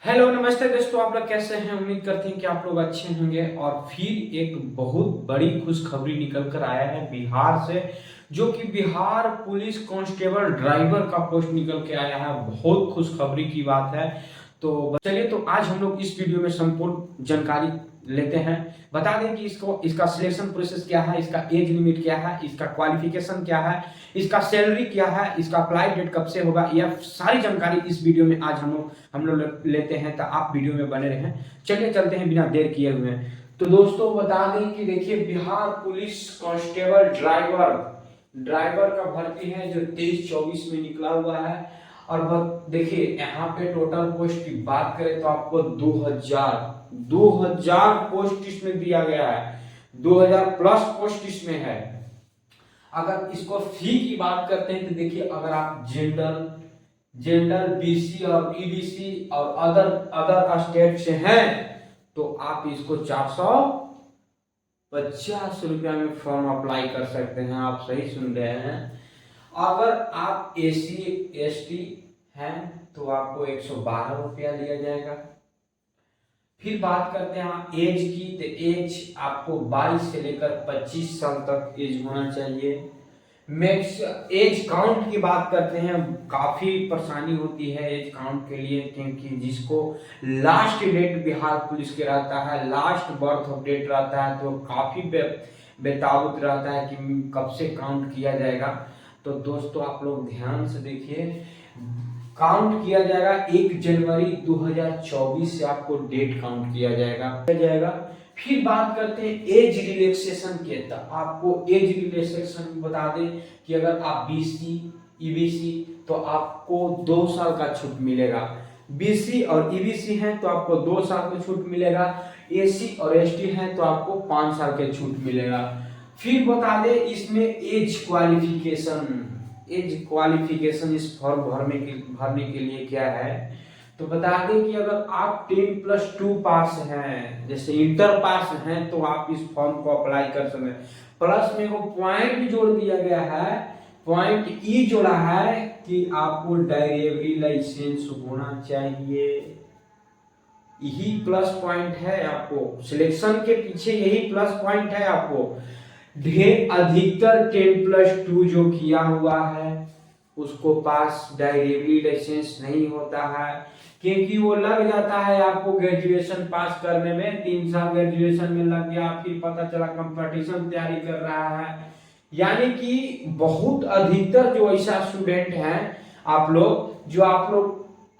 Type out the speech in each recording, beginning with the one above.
Hello नमस्ते दोस्तों, आप लोग कैसे हैं। उम्मीद करते हैं कि आप लोग अच्छे होंगे। और फिर एक बहुत बड़ी खुशखबरी निकल कर आया है बिहार से, जो कि बिहार पुलिस कांस्टेबल ड्राइवर का पोस्ट निकल के आया है। बहुत खुशखबरी की बात है। तो चलिए, तो आज हम लोग इस वीडियो में संपूर्ण जानकारी लेते हैं। बता दें कि इसका सिलेक्शन प्रोसेस क्या है, इसका एज लिमिट क्या है, इसका क्वालिफिकेशन क्या है, इसका सैलरी क्या है, इसका अप्लाई डेट कब से होगा, यह सारी जानकारी इस वीडियो में आज हम लोग लेते हैं। तो आप वीडियो में बने रहें। चलिए चलते हैं बिना देर किए हुए। तो दोस्तों बता दें कि देखिए, Bihar police constable driver driver का भर्ती है जो 23-24 में निकला हुआ है। और देखिए, यहाँ पे टोटल पोस्ट की बात करें तो आपको 2000 पोस्ट इसमें दिया गया है। 2000 प्लस पोस्ट इसमें है। अगर इसको फी की बात करते हैं तो देखिए, अगर आप जनरल बीसी और ईबीसी और अदर स्टेट से हैं तो आप इसको 450 रुपया में फॉर्म अप्लाई कर सकते हैं। आप सही सुन रहे हैं। अगर आप एसी एसटी हैं तो आपको 112 रुपया लिया जाएगा। फिर बात करते हैं एज की, तो एज आपको 22 से लेकर 25 साल तक एज होना चाहिए। मैक्स एज काउंट की बात करते हैं, काफी परेशानी होती है एज काउंट के लिए, क्योंकि जिसको लास्ट डेट बिहार पुलिस के रहता है, लास्ट बर्थ ऑफ डेट रहता है, तो काफी बेताबुत रहता है कि कब से काउंट किया जाएगा। तो दोस्तों आप लोग ध्यान से देखिए, काउंट किया जाएगा 1 जनवरी 2024 से आपको डेट काउंट किया जाएगा। फिर बात करते हैं एज रिलैक्सेशन के। तो आपको एज रिलैक्सेशन बता दें कि अगर आप बीसी ईबीसी तो आपको 2 साल का छूट मिलेगा। बीसी और ईबीसी हैं तो आपको 2 साल का छूट मिलेगा। एसी और एसटी हैं तो आपको 5 साल के छूट मिलेगा। फिर बता दें इसमें एज क्वालिफिकेशन इस फॉर्म भरने के लिए क्या है। तो बता दें कि अगर आप 10+2 पास हैं, जैसे इंटर पास हैं, तो आप इस फॉर्म को अप्लाई कर सकते हैं। प्लस में वो पॉइंट जोड़ दिया गया है, पॉइंट ई जोड़ा है कि आपको ड्राइवरी लाइसेंस होना चाहिए। यही प्लस पॉइंट है आपको सिलेक्शन के पीछे, यही प्लस पॉइंट है आपको। ढेर अधिकतर 10+2 जो किया हुआ है उसको पास ड्राइवरी लाइसेंस नहीं होता है, क्योंकि वो लग जाता है आपको ग्रेजुएशन पास करने में। 3 साल ग्रेजुएशन में लग गया, फिर पता चला कंपटीशन तैयारी कर रहा है। यानी कि बहुत अधिकतर जो ऐसा स्टूडेंट हैं आप लोग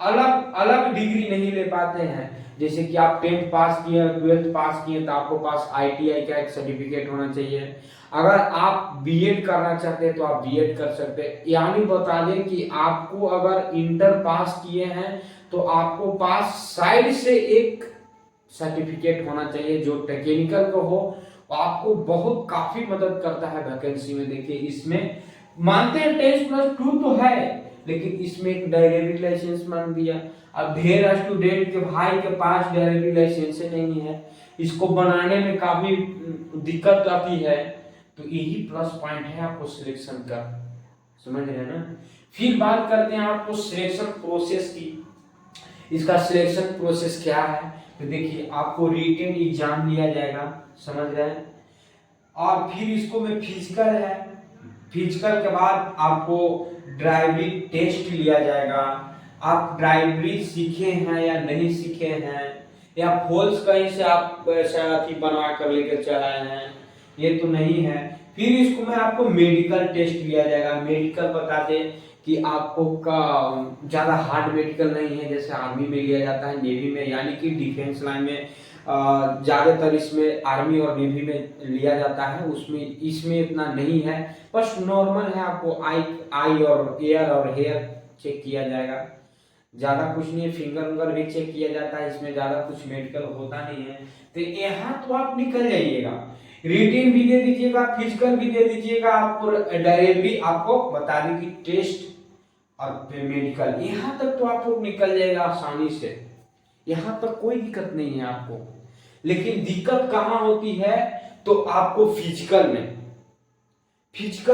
अलग अलग डिग्री नहीं ले पाते हैं। जैसे कि आप 10th पास किए, 12th पास किए, तो आपको पास आईटीआई का एक सर्टिफिकेट होना चाहिए। अगर आप बीएड करना चाहते हैं तो आप बीएड कर सकते हैं। यानी बता दें कि आपको अगर इंटर पास किए हैं तो आपको पास साइड से एक सर्टिफिकेट होना चाहिए जो टेक्निकल का हो। आपको बहुत काफी मदद करता है वैकेंसी में। देखिए, इसमें मानते हैं 10+2 तो है, लेकिन इसमें एक ड्राइवरी लाइसेंस मांग दिया। अब ढेर स्टूडेंट के भाई के पास ड्राइवरी लाइसेंस नहीं है, इसको बनाने में काफी दिक्कत आती है। तो यही प्लस पॉइंट है आपको सिलेक्शन का, समझ रहे हैं ना। फिर बात करते हैं आपको सिलेक्शन प्रोसेस की। इसका सिलेक्शन प्रोसेस क्या है, तो देखिए आपको रिटन एग्जाम लिया जाएगा, समझ रहे हैं। और फिर इसको में फिजिकल है। फिजिकल के बाद आपको ड्राइविंग टेस्ट लिया जाएगा। आप ड्राइवरी सीखे हैं या नहीं सीखे हैं, या फॉल्स कहीं से आप ऐसा बनवा कर लेकर चल आए हैं, ये तो नहीं है। फिर इसको में आपको मेडिकल टेस्ट लिया जाएगा। मेडिकल बता दें कि आपको का ज्यादा हार्ड मेडिकल नहीं है, जैसे आर्मी में लिया जाता है, नेवी में, यानी कि डिफेंस लाइन में ज्यादातर इसमें आर्मी और नेवी में लिया जाता है। उसमें इसमें इतना नहीं है, बस नॉर्मल है। आपको आई और एयर और हेयर चेक किया जाएगा, ज्यादा कुछ नहीं है। फिंगर उंगर भी चेक किया जाता है, इसमें ज्यादा कुछ मेडिकल होता नहीं है। तो यहाँ तो आप निकल जाइएगा। रिटिन भी दे दीजिएगा, फिजिकल भी दे दीजिएगा, आपको डायरेक्टली आपको बता दें कि टेस्ट और मेडिकल, यहाँ तक तो आप लोग निकल जाएगा आसानी से। यहाँ तक कोई दिक्कत नहीं है आपको। लेकिन दिक्कत कहाँ होती है, तो आपको फिजिकल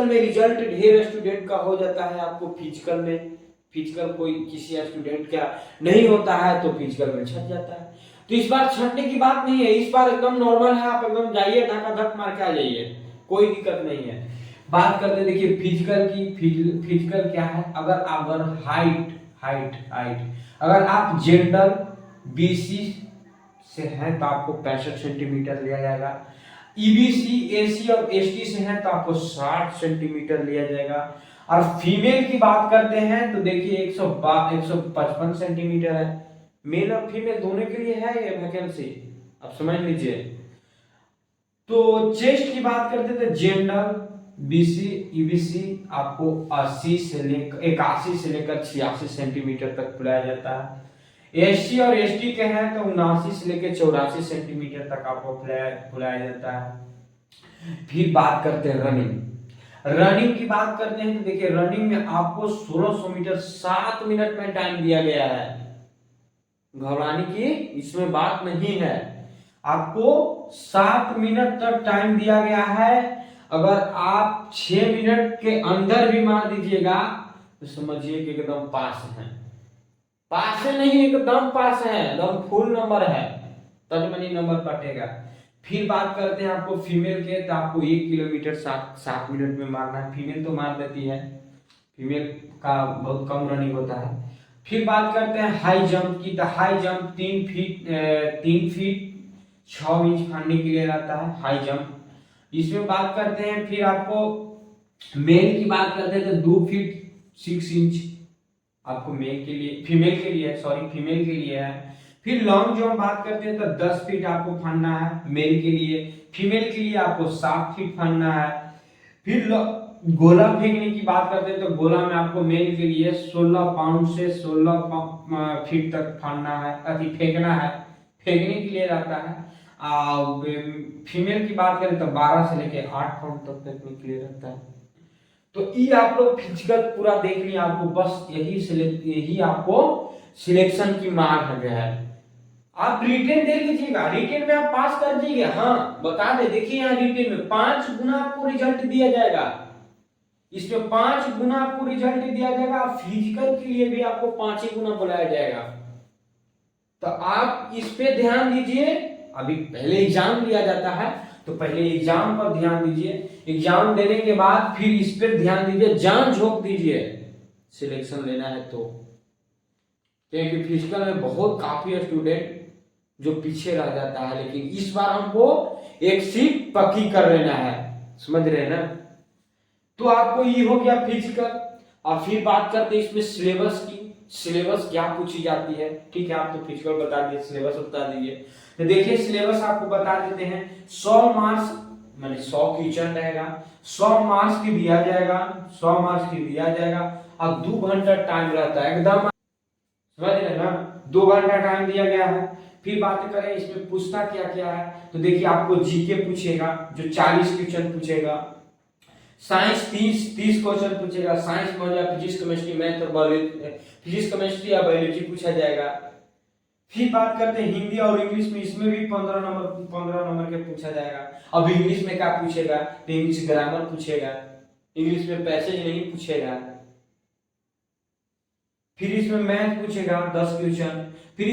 में रिजल्ट ढेर स्टूडेंट का हो जाता है। आपको फिजिकल में फिजिकल कोई किसी स्टूडेंट का नहीं होता है तो फिजिकल में छट जाता है। तो इस बार छटने की बात नहीं है, इस बार एकदम नॉर्मल है, आप एकदम जाइए धक मार के आ जाइए, कोई दिक्कत नहीं है। बात करते हैं देखिए फिजिकल की। फिजिकल क्या है, अगर हाइट अगर आप जनरल बीसी से हैं तो आपको 65 सेंटीमीटर लिया जाएगा। ईबीसी एसी और एसटी से हैं तो आपको 60 सेंटीमीटर लिया जाएगा। और फीमेल की बात करते हैं तो देखिए 155 सेंटीमीटर है। मेल और फीमेल दोनों के लिए है ये वैकेंसी, आप समझ लीजिए। तो चेस्ट की बात करते थे, जनरल बीसी ईबीसी आपको 81 से लेकर 86 सेंटीमीटर तक बुलाया जाता है। एससी और एसटी के हैं तो 79 से लेकर 84 सेंटीमीटर तक आपको बुलाया जाता है। फिर बात करते हैं रनिंग की बात करते हैं तो देखिए रनिंग में आपको 1600 मीटर 7 मिनट में टाइम दिया गया है। घबराने की इसमें बात नहीं है, आपको 7 मिनट तक टाइम दिया गया है। अगर आप 6 मिनट के अंदर भी मार दीजिएगा तो समझिए कि एकदम पास है। पास है नहीं, एकदम पास है, एकदम फुल नंबर है, तनी मनी नंबर कटेगा। फिर बात करते हैं आपको फीमेल के, तो आपको 1 किलोमीटर 7 मिनट में मारना है। फीमेल तो मार देती है, फीमेल का बहुत कम रनिंग होता है। फिर बात करते हैं हाई जंप की, तो हाई जंप 3 फीट 6 इंच फाड़ने के लिए रहता है हाई जंप। इसमें बात करते हैं, फिर आपको मेल की बात करते हैं तो 2 फीट 6 इंच आपको फीमेल के लिए है। फिर लॉन्ग जंप बात करते हैं तो 10 फीट आपको फाड़ना है मेल के लिए। फीमेल के लिए आपको 7 फीट फाड़ना है। फिर गोला फेंकने की बात करते हैं तो गोला में आपको मेल के लिए 16 पाउंड से 16 फीट तक फाड़ना है, अति फेंकना है, फेंकने के लिए रहता है। फीमेल की बात करें तो 12 से लेकर 8 पाउंड तक फेंकने के लिए रहता है। तो ये आप लोग फिजिकल पूरा देख लिया, आपको बस यही आपको सिलेक्शन की मार्क है। आप रिटेन दे लीजिएगा, रिटेन में आप पास कर दीजिएगा। हाँ बता दे, देखिए यहाँ रिटेन में 5 गुना आपको रिजल्ट दिया जाएगा, इसमें 5 गुना आपको रिजल्ट दिया जाएगा। फिजिकल के लिए भी आपको 5 ही गुना बुलाया जाएगा। तो आप इस पे ध्यान दीजिए। अभी पहले एग्जाम लिया जाता है तो पहले एग्जाम पर ध्यान दीजिए, एग्जाम देने के बाद फिर इस पर ध्यान दीजिए, जान झोंक दीजिए सिलेक्शन लेना है तो। क्योंकि फिजिकल में बहुत काफी स्टूडेंट जो पीछे रह जाता है, लेकिन इस बार हमको एक सीट पक्की कर लेना है, समझ रहे हैं ना। तो आपको ये हो गया फिजिकल। और फिर बात करते हैं इसमें सिलेबस की, सिलेबस क्या पूछी जाती है। ठीक है, आप तो फिजिकल बता दिए, सिलेबस बता दीजिए। तो देखिए सिलेबस आपको बता देते हैं। 100 मार्क्स माने 100 क्वेश्चन रहेगा, 100 मार्क्स की दिया जाएगा, 100 मार्क्स की दिया जाएगा। अब 2 घंटा टाइम रहता है, एकदम समझ रहे ना, 2 घंटा टाइम दिया गया है। फिर बात करें इसमें पूछता क्या क्या है, तो देखिए आपको जीके पूछेगा जो 40 क्वेश्चन पूछेगा। साइंस 30 क्वेश्चन पूछेगा। साइंस में हो जाए फिजिक्स केमिस्ट्री मैथ और बायोलॉजी, फिजिक्स केमिस्ट्री या बायोलॉजी पूछा जाएगा। फिर बात करते हैं हिंदी और इंग्लिश में, इसमें भी 15 नंबर के पूछा जाएगा। अब इंग्लिश में क्या पूछेगा, तो इंग्लिश ग्रामर पूछेगा, इंग्लिश में पैसेज नहीं पूछेगा। फिर इसमें मैथ पूछेगा 10 क्वेश्चन। फिर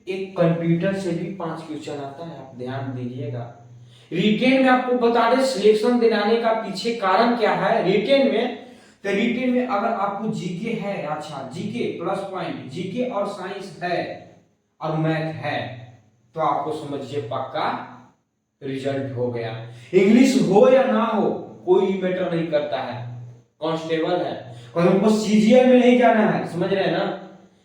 एक कंप्यूटर से भी 5 क्वेश्चन आता है, आप ध्यान दीजिएगा। रिटेन में आपको बता दें सिलेक्शन दिलाने का पीछे कारण क्या है। रिटेन में अगर आपको जीके है, अच्छा जीके प्लस पॉइंट, जीके और साइंस है और मैथ है तो आपको समझिए पक्का रिजल्ट हो गया। इंग्लिश हो या ना हो कोई मैटर नहीं करता है, कांस्टेबल है और हमको सीजीएल में नहीं जाना है, समझ रहे हैं ना।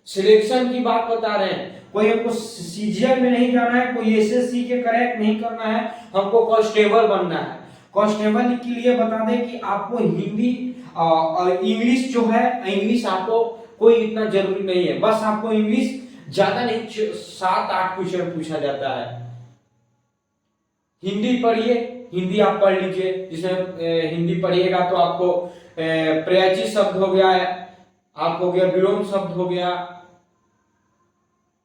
सिलेक्शन की बात बता रहे हैं, कोई हमको सीजीएल में नहीं जाना है, कोई एसएससी के क्रैक नहीं करना है, हमको कांस्टेबल बनना है। कांस्टेबल के लिए बता दें कि आपको हिंदी और इंग्लिश जो है, इंग्लिश आपको कोई इतना जरूरी नहीं है, बस आपको इंग्लिश ज्यादा नहीं 7-8 क्वेश्चन पूछा जाता है। हिंदी पढ़िए, हिंदी आप पढ़ लीजिए, जिसमें हिंदी पढ़िएगा तो आपको प्रयाची शब्द हो गया, आप हो गया विलोम शब्द हो गया,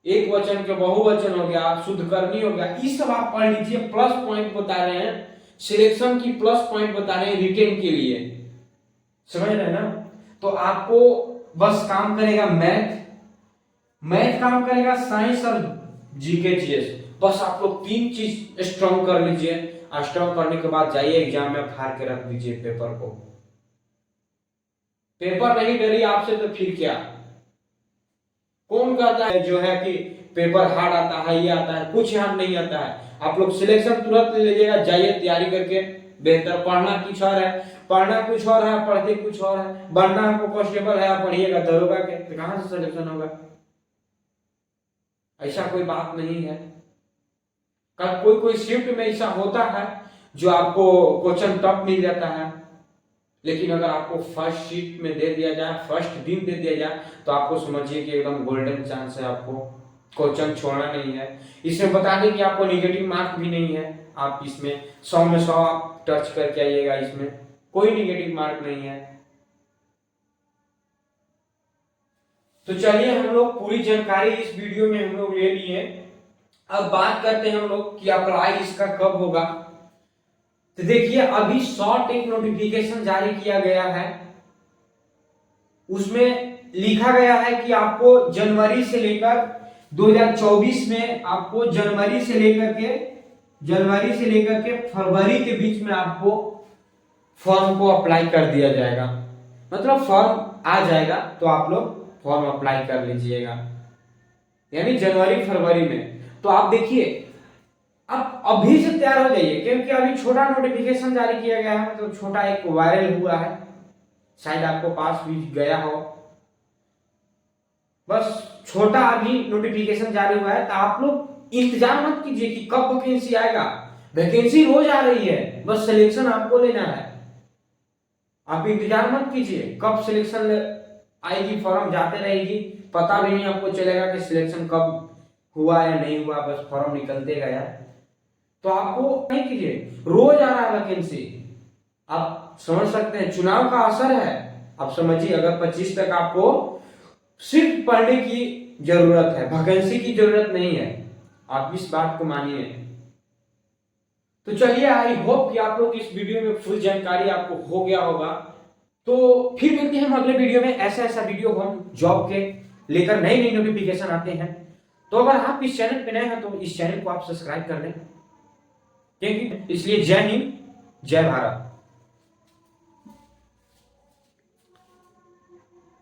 एक वचन के बहुवचन हो गया, शुद्ध करनी हो गया, ये सब आप पढ़ लीजिए। प्लस पॉइंट बता रहे हैं, सिलेक्शन की प्लस पॉइंट बता रहे हैं रिटेन के लिए, समझ रहे हैं ना। तो आपको बस काम करेगा मैथ, मैथ काम करेगा साइंस और जीके जीएस। बस आप लोग 3 चीज स्ट्रॉन्ग कर लीजिए, स्ट्रॉन्ग करने के बाद जाइए एग्जाम में फाड़ के रख दीजिए पेपर को। पेपर नहीं डरी आपसे तो फिर क्या? कौन कहता है जो है कि पेपर हार्ड आता है, ये आता है? कुछ हार्ड नहीं आता है। आप लोग सिलेक्शन तुरंत ले लीजिएगा, जाइए तैयारी करके बेहतर। पढ़ना कुछ और है, पढ़ना कुछ और है, पढ़ते कुछ और है। बनना आपको कांस्टेबल है, आप पढ़िएगा दरोगा के, तो कहां से सिलेक्शन होगा? ऐसा कोई बात नहीं है। कल कोई कोई शिफ्ट में ऐसा होता है जो आपको क्वेश्चन टफ मिल जाता है, लेकिन अगर आपको फर्स्ट शिफ्ट में दे दिया जाए, फर्स्ट दिन दे दिया जाए, तो आपको समझिए कि एकदम गोल्डन चांस है, आपको क्वेश्चन छोड़ना नहीं है। इसमें बता दें कि आपको नेगेटिव मार्क भी नहीं है, आप इसमें 100 में 100 आप टच करके आइएगा, इसमें कोई नेगेटिव मार्क नहीं है। तो चलिए हम लोग पूरी जानकारी इस वीडियो में हम लोग ले लिए। अब बात करते हैं हम लोग कि अप्लाई इसका कब होगा। तो देखिए अभी शॉर्ट एक नोटिफिकेशन जारी किया गया है, उसमें लिखा गया है कि आपको जनवरी से लेकर 2024 में आपको जनवरी से लेकर के फरवरी के बीच में आपको फॉर्म को अप्लाई कर दिया जाएगा। मतलब फॉर्म आ जाएगा तो आप लोग फॉर्म अप्लाई कर लीजिएगा, यानी जनवरी फरवरी में। तो आप देखिए अब अभी से तैयार हो जाइए, क्योंकि अभी छोटा नोटिफिकेशन जारी किया गया है, मतलब छोटा एक वायरल हुआ है, शायद आपको पास भी गया हो। बस छोटा अभी नोटिफिकेशन जारी हुआ है, तो आप लोग इंतजार मत कीजिए कि कब वैकेंसी आएगा। वैकेंसी रोज आ रही है, बस सिलेक्शन आपको लेना है। आप इंतजार मत कीजिए कब सिलेक्शन आएगी, फॉर्म जाते रहेगी, पता भी नहीं आपको चलेगा कि सिलेक्शन कब हुआ या नहीं हुआ, बस फॉर्म निकलते गया। तो आपको नहीं कीजिए, रोज आ रहा है वैकेंसी। आप समझ सकते हैं चुनाव का असर है। आप समझिए अगर 25 तक आपको सिर्फ पढ़ने की जरूरत है, वैकेंसी की जरूरत नहीं है, आप इस बात को मानिए। तो चलिए आई होप कि आप लोग इस वीडियो में फुल जानकारी आपको हो गया होगा। तो फिर मिलते हैं हम अगले वीडियो में। ऐसा वीडियो हम जॉब के लेकर नई नई नोटिफिकेशन आते हैं। तो अगर आप इस चैनल पे नए हैं तो इस चैनल को आप सब्सक्राइब कर लें, क्योंकि इसलिए जय हिंद जय भारत।